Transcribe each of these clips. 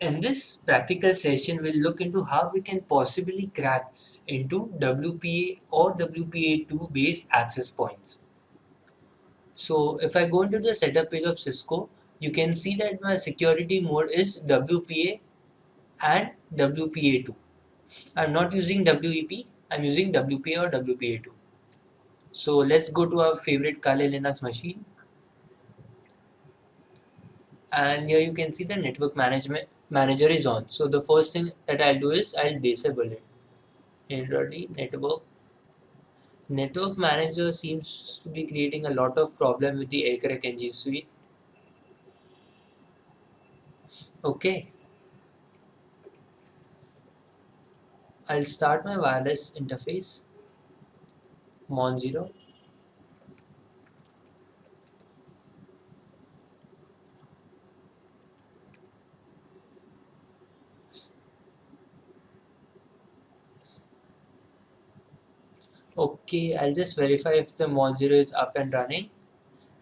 In this practical session, we'll look into how we can possibly crack into WPA or WPA2 based access points. So if I go into the setup page of Cisco, you can see that my security mode is WPA and WPA2. I'm not using WEP, I'm using WPA or WPA2. So let's go to our favorite Kali Linux machine, and here you can see the network management manager is on. So the first thing that I'll do is I'll disable it. Already network manager seems to be creating a lot of problem with the aircrack ng suite. Okay, I'll start my wireless interface mon 0. Okay, I'll just verify if the mon 0 is up and running,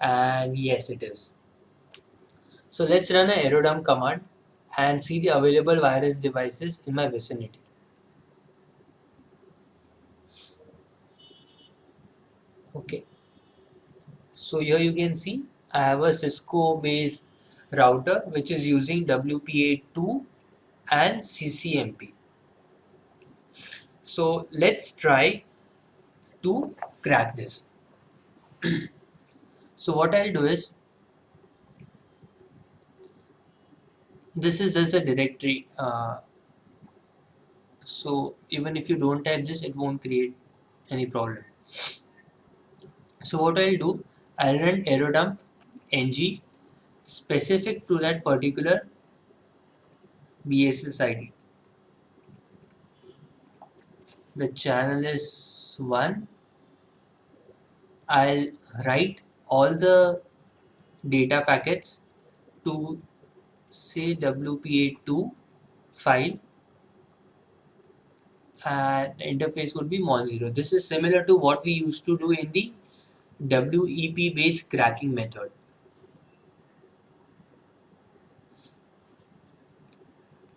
and yes it is. So let's run an aerodump command and see the available wireless devices in my vicinity. Okay, so here you can see I have a Cisco based router which is using WPA2 and CCMP. So let's try to crack this. So what I'll do is, this is just a directory, so even if you don't type this, it won't create any problem. So what I'll do, I'll run aerodump ng specific to that particular BSS ID. The channel is 1. I'll write all the data packets to say WPA2 file, and the interface would be mon 0. This is similar to what we used to do in the WEP based cracking method.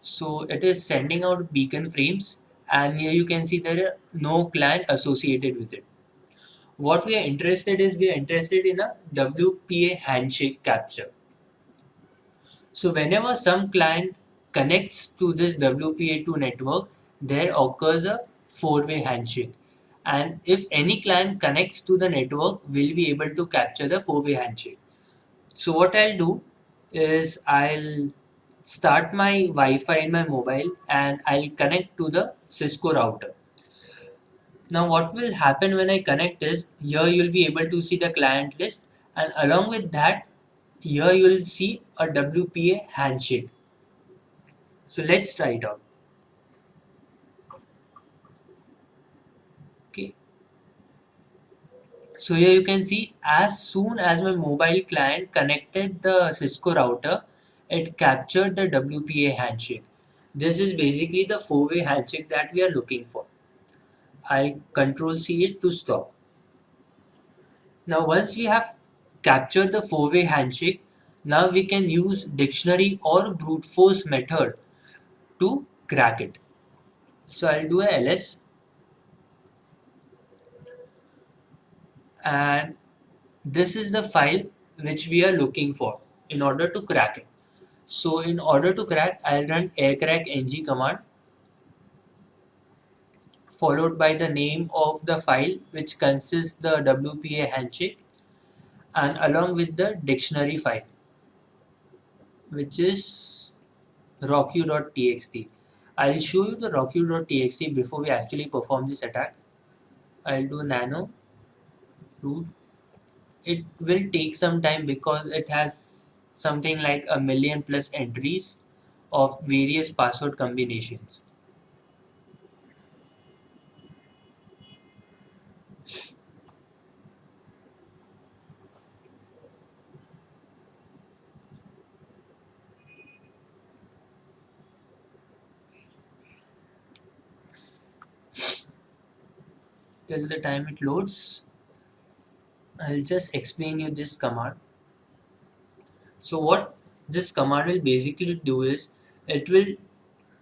So it is sending out beacon frames, and here you can see there are no client associated with it. What we are interested in a WPA handshake capture. So whenever some client connects to this WPA2 network, there occurs a four-way handshake. And if any client connects to the network, we'll be able to capture the four-way handshake. So what I'll do is I'll start my Wi-Fi in my mobile and I'll connect to the Cisco router. Now what will happen when I connect is, here you'll be able to see the client list, and along with that, here you'll see a WPA handshake. So let's try it out. Okay. So here you can see, as soon as my mobile client connected the Cisco router, it captured the WPA handshake. This is basically the four-way handshake that we are looking for. I'll control C it to stop. Now once we have captured the four-way handshake, now we can use dictionary or brute force method to crack it. So I'll do a ls, and this is the file which we are looking for in order to crack it. So in order to crack, I'll run aircrack ng command followed by the name of the file which consists the WPA handshake, and along with the dictionary file which is rocku.txt. I'll show you the rocku.txt before we actually perform this attack. I'll do nano root. It will take some time because it has something like 1,000,000 plus entries of various password combinations. Till the time it loads, I'll just explain you this command. So what this command will basically do is, It will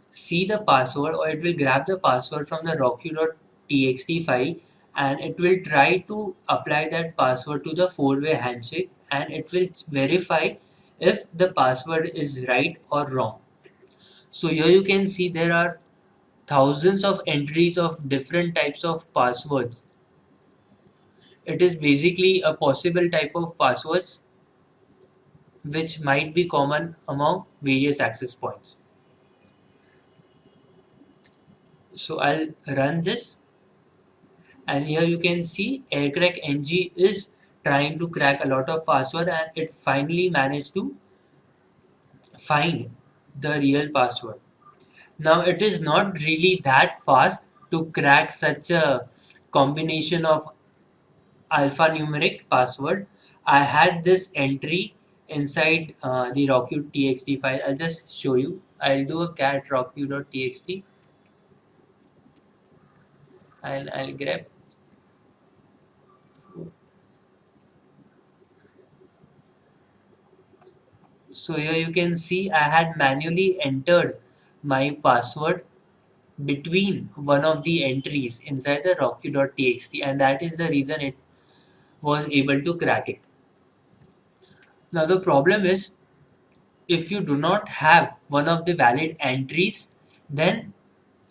see the password, or it will grab the password from the rocky.txt file, and it will try to apply that password to the four-way handshake, and it will verify if the password is right or wrong. So here you can see there are thousands of entries of different types of passwords. It is basically a possible type of passwords which might be common among various access points. So I'll run this, and here you can see aircrack ng is trying to crack a lot of password, and it finally managed to find the real password. Now it is not really that fast to crack such a combination of alphanumeric password. I had this entry inside the rocky.txt file. I'll just show you. I'll do a cat rocky.txt, and I'll grab. So here you can see I had manually entered my password between one of the entries inside the rocky.txt, and that is the reason it was able to crack it. Now the problem is, if you do not have one of the valid entries, then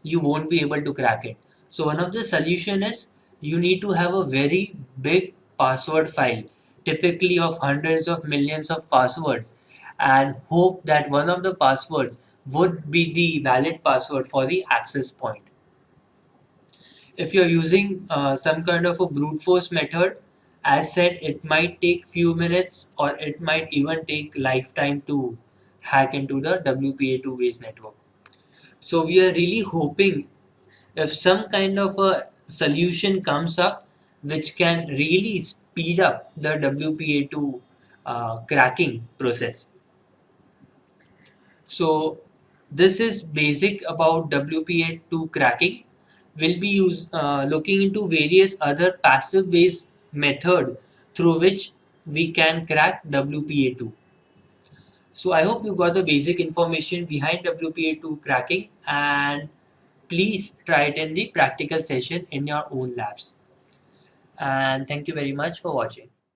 you won't be able to crack it. So one of the solution is you need to have a very big password file, typically of hundreds of millions of passwords, and hope that one of the passwords would be the valid password for the access point. If you're using some kind of a brute force method, as said, it might take few minutes, or it might even take lifetime to hack into the WPA two-ways network. So we are really hoping if some kind of a solution comes up which can really speed up the WPA2 cracking process. So this is basic about WPA2 cracking. We'll be looking into various other passive based method through which we can crack WPA2. So I hope you got the basic information behind WPA2 cracking, and please try it in the practical session in your own labs. And thank you very much for watching.